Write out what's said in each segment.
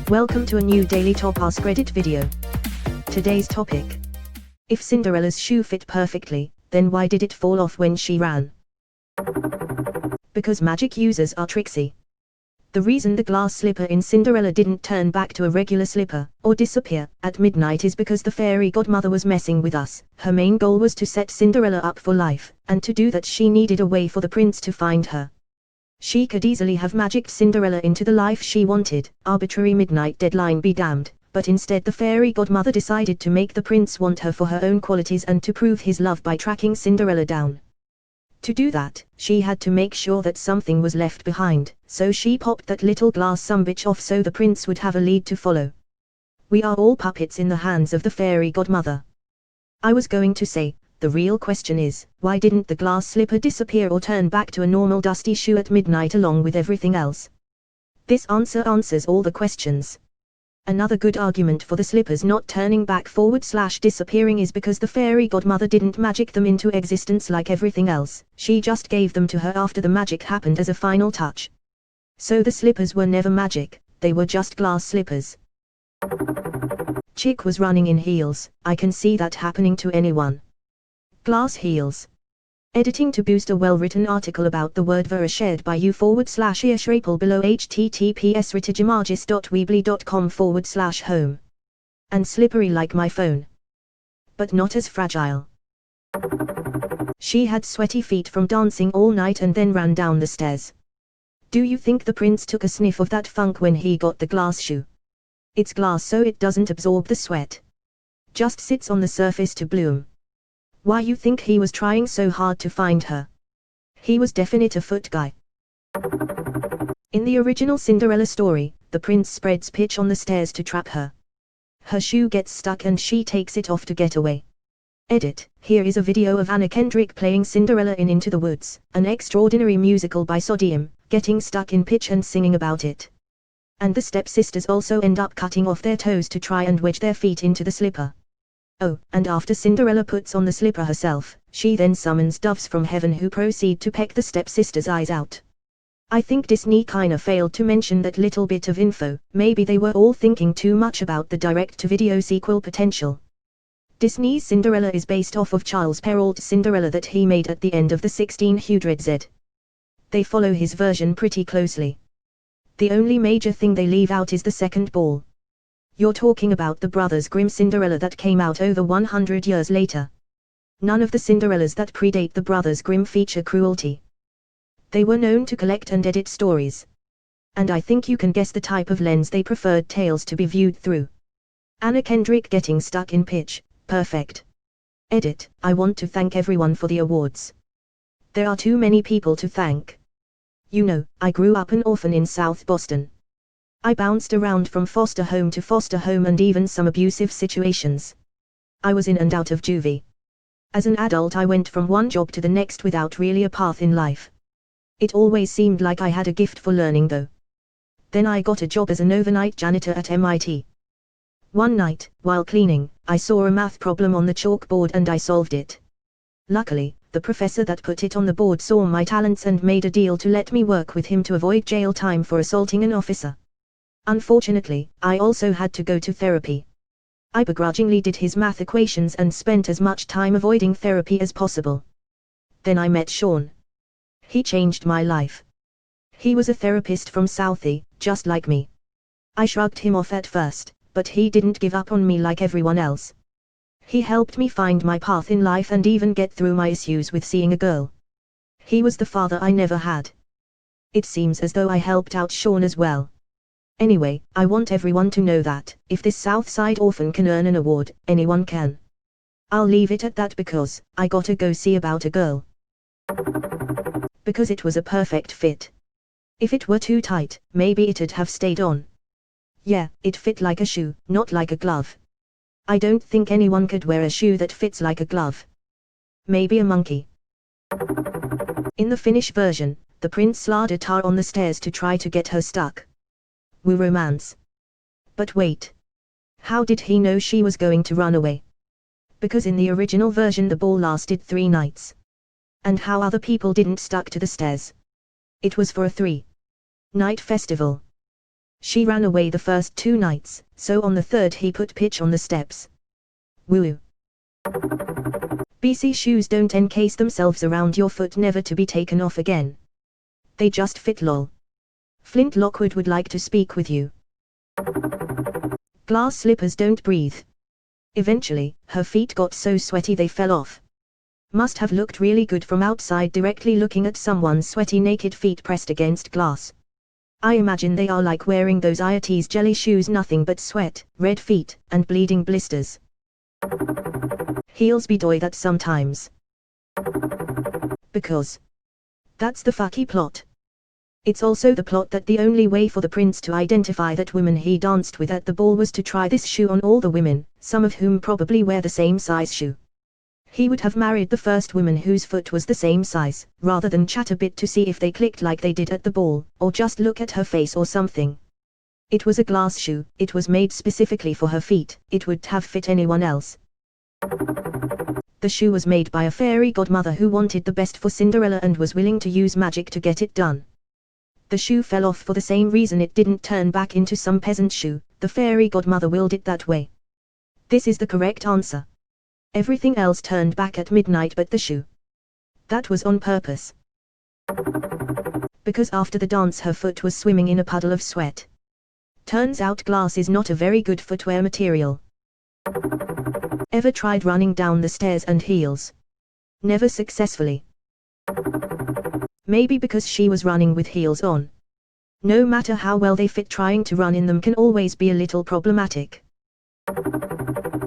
Welcome to a new daily top Askreddit video. Today's topic. If Cinderella's shoe fit perfectly, then why did it fall off when she ran? Because magic users are tricksy. The reason the glass slipper in Cinderella didn't turn back to a regular slipper, or disappear, at midnight is because the fairy godmother was messing with us. Her main goal was to set Cinderella up for life, and to do that she needed a way for the prince to find her. She could easily have magicked Cinderella into the life she wanted, arbitrary midnight deadline be damned, but instead the fairy godmother decided to make the prince want her for her own qualities and to prove his love by tracking Cinderella down. To do that, she had to make sure that something was left behind, so she popped that little glass sumbitch off so the prince would have a lead to follow. We are all puppets in the hands of the fairy godmother. I was going to say, the real question is, why didn't the glass slipper disappear or turn back to a normal dusty shoe at midnight along with everything else? This answer answers all the questions. Another good argument for the slippers not turning back / disappearing is because the fairy godmother didn't magic them into existence like everything else, she just gave them to her after the magic happened as a final touch. So the slippers were never magic, they were just glass slippers. Chick was running in heels, I can see that happening to anyone. Glass heels. Editing to boost a well-written article about the word vera shared by you /earshrapel below https://ritijimagis.weebly.com/home. And slippery like my phone. But not as fragile. She had sweaty feet from dancing all night and then ran down the stairs. Do you think the prince took a sniff of that funk when he got the glass shoe? It's glass so it doesn't absorb the sweat. Just sits on the surface to bloom. Why you think he was trying so hard to find her? He was definite a foot guy. In the original Cinderella story, the prince spreads pitch on the stairs to trap her. Her shoe gets stuck and she takes it off to get away. Edit, here is a video of Anna Kendrick playing Cinderella in Into the Woods, an extraordinary musical by Sodium, getting stuck in pitch and singing about it. And the stepsisters also end up cutting off their toes to try and wedge their feet into the slipper. Oh, and after Cinderella puts on the slipper herself, she then summons doves from heaven who proceed to peck the stepsisters' eyes out. I think Disney kinda failed to mention that little bit of info, maybe they were all thinking too much about the direct-to-video sequel potential. Disney's Cinderella is based off of Charles Perrault's Cinderella that he made at the end of the 1600s. They follow his version pretty closely. The only major thing they leave out is the second ball. You're talking about the Brothers Grimm Cinderella that came out over 100 years later. None of the Cinderellas that predate the Brothers Grimm feature cruelty. They were known to collect and edit stories. And I think you can guess the type of lens they preferred tales to be viewed through. Anna Kendrick getting stuck in pitch, perfect. Edit, I want to thank everyone for the awards. There are too many people to thank. You know, I grew up an orphan in South Boston. I bounced around from foster home to foster home and even some abusive situations. I was in and out of juvie. As an adult I went from one job to the next without really a path in life. It always seemed like I had a gift for learning though. Then I got a job as an overnight janitor at MIT. One night, while cleaning, I saw a math problem on the chalkboard and I solved it. Luckily, the professor that put it on the board saw my talents and made a deal to let me work with him to avoid jail time for assaulting an officer. Unfortunately, I also had to go to therapy. I begrudgingly did his math equations and spent as much time avoiding therapy as possible. Then I met Sean. He changed my life. He was a therapist from Southie, just like me. I shrugged him off at first, but he didn't give up on me like everyone else. He helped me find my path in life and even get through my issues with seeing a girl. He was the father I never had. It seems as though I helped out Sean as well. Anyway, I want everyone to know that, if this Southside orphan can earn an award, anyone can. I'll leave it at that because, I gotta go see about a girl. Because it was a perfect fit. If it were too tight, maybe it'd have stayed on. Yeah, it fit like a shoe, not like a glove. I don't think anyone could wear a shoe that fits like a glove. Maybe a monkey. In the Finnish version, the prince slid a tar on the stairs to try to get her stuck. Woo romance. But wait. How did he know she was going to run away? Because in the original version the ball lasted 3 nights. And how other people didn't stuck to the stairs? It was for a 3-night festival. She ran away the first 2 nights, so on the third he put pitch on the steps. Woo. BC shoes don't encase themselves around your foot never to be taken off again. They just fit lol. Flint Lockwood would like to speak with you. Glass slippers don't breathe. Eventually, her feet got so sweaty they fell off. Must have looked really good from outside directly looking at someone's sweaty naked feet pressed against glass. I imagine they are like wearing those IoT's jelly shoes, nothing but sweat, red feet, and bleeding blisters. Heels be doy that sometimes. Because that's the fucky plot. It's also the plot that the only way for the prince to identify that woman he danced with at the ball was to try this shoe on all the women, some of whom probably wear the same size shoe. He would have married the first woman whose foot was the same size, rather than chat a bit to see if they clicked like they did at the ball, or just look at her face or something. It was a glass shoe, it was made specifically for her feet, it would have fit anyone else. The shoe was made by a fairy godmother who wanted the best for Cinderella and was willing to use magic to get it done. The shoe fell off for the same reason it didn't turn back into some peasant shoe, the fairy godmother willed it that way. This is the correct answer. Everything else turned back at midnight but the shoe. That was on purpose. Because after the dance her foot was swimming in a puddle of sweat. Turns out glass is not a very good footwear material. Ever tried running down the stairs and heels? Never successfully. Maybe because she was running with heels on. No matter how well they fit, trying to run in them can always be a little problematic.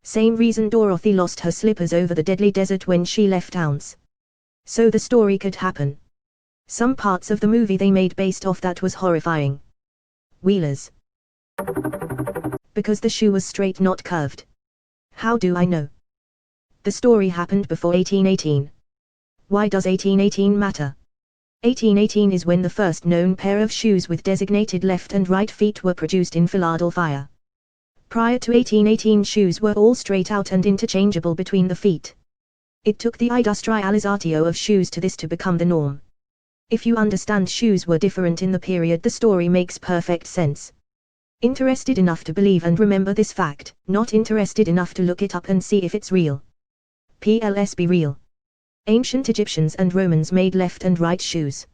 Same reason Dorothy lost her slippers over the deadly desert when she left Ounce. So the story could happen. Some parts of the movie they made based off that was horrifying. Wheelers. Because the shoe was straight, not curved. How do I know? The story happened before 1818. Why does 1818 matter? 1818 is when the first known pair of shoes with designated left and right feet were produced in Philadelphia. Prior to 1818 shoes were all straight out and interchangeable between the feet. It took the industrializatio of shoes to this to become the norm. If you understand shoes were different in the period, the story makes perfect sense. Interested enough to believe and remember this fact, not interested enough to look it up and see if it's real. PLS be real. Ancient Egyptians and Romans made left and right shoes.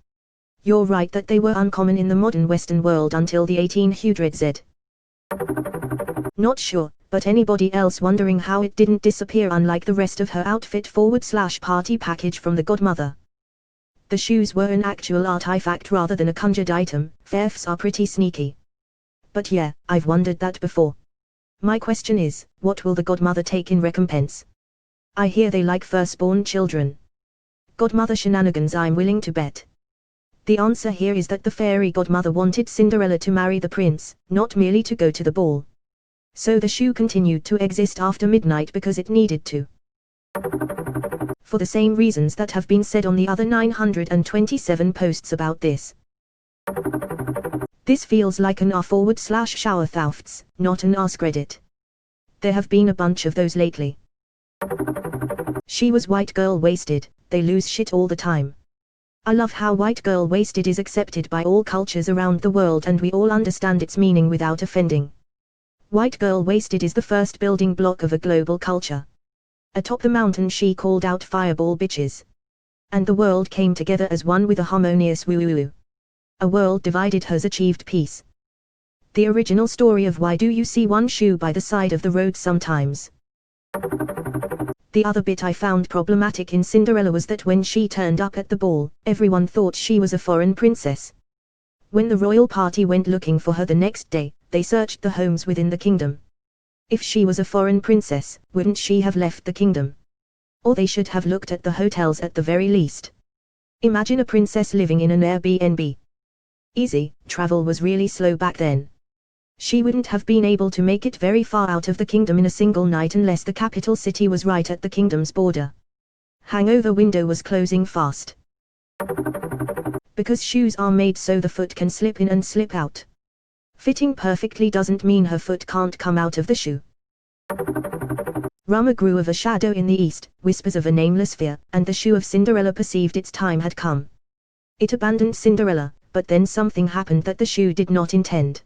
You're right that they were uncommon in the modern Western world until the 1800s. Not sure, but anybody else wondering how it didn't disappear unlike the rest of her outfit / party package from the godmother? The shoes were an actual artifact rather than a conjured item. Thefts are pretty sneaky. But yeah, I've wondered that before. My question is, what will the godmother take in recompense? I hear they like firstborn children. Godmother shenanigans, I'm willing to bet. The answer here is that the fairy godmother wanted Cinderella to marry the prince, not merely to go to the ball. So the shoe continued to exist after midnight because it needed to. For the same reasons that have been said on the other 927 posts about this. This feels like an r/shower thefts, not an Askreddit. There have been a bunch of those lately. She was white girl wasted, they lose shit all the time. I love how white girl wasted is accepted by all cultures around the world and we all understand its meaning without offending. White girl wasted is the first building block of a global culture. Atop the mountain she called out fireball bitches. And the world came together as one with a harmonious woo-woo. A world divided has achieved peace. The original story of why do you see one shoe by the side of the road sometimes? The other bit I found problematic in Cinderella was that when she turned up at the ball, everyone thought she was a foreign princess. When the royal party went looking for her the next day, they searched the homes within the kingdom. If she was a foreign princess, wouldn't she have left the kingdom? Or they should have looked at the hotels at the very least. Imagine a princess living in an Airbnb. Easy, travel was really slow back then. She wouldn't have been able to make it very far out of the kingdom in a single night unless the capital city was right at the kingdom's border. Hangover window was closing fast. Because shoes are made so the foot can slip in and slip out. Fitting perfectly doesn't mean her foot can't come out of the shoe. Rumor grew of a shadow in the east, whispers of a nameless fear, and the shoe of Cinderella perceived its time had come. It abandoned Cinderella, but then something happened that the shoe did not intend.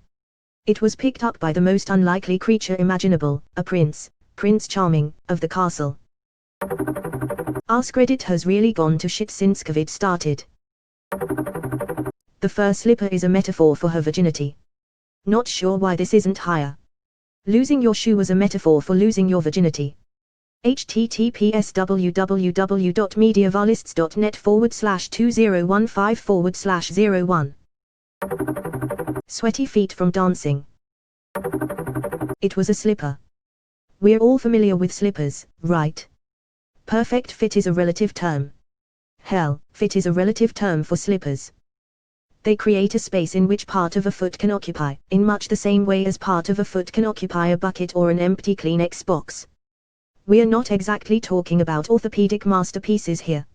It was picked up by the most unlikely creature imaginable, a prince, Prince Charming, of the castle. Askreddit has really gone to shit since COVID started. The fur slipper is a metaphor for her virginity. Not sure why this isn't higher. Losing your shoe was a metaphor for losing your virginity. https www.medievalists.net/2015/01. Sweaty feet from dancing. It was a slipper. We're all familiar with slippers, right? Perfect fit is a relative term. Hell, fit is a relative term for slippers. They create a space in which part of a foot can occupy, in much the same way as part of a foot can occupy a bucket or an empty Kleenex box. We're not exactly talking about orthopedic masterpieces here.